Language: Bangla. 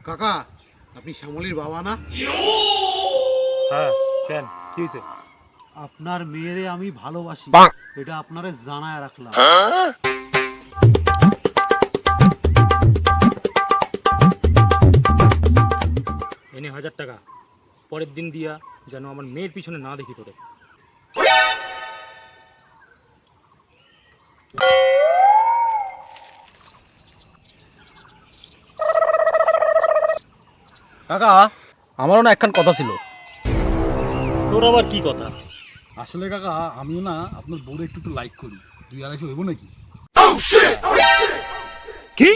কাকা, আপনি শ্যামলীর বাবা না? হ্যাঁ, কেন কি হয়েছে? আপনার মেয়েরে আমি ভালোবাসি, এটা আপনারে জানায় রাখলাম। এনে 1000 টাকা, পরের দিন দিয়া যেন আমার মেয়ের পিছনে না দেখি তোরে। কাকা, আমারও না একখান কথা ছিল। তোর আবার কি কথা? আসলে কাকা, আমিও না আপনার বউরে একটু একটু লাইক করি। 2-250 হইব নাকি? কি?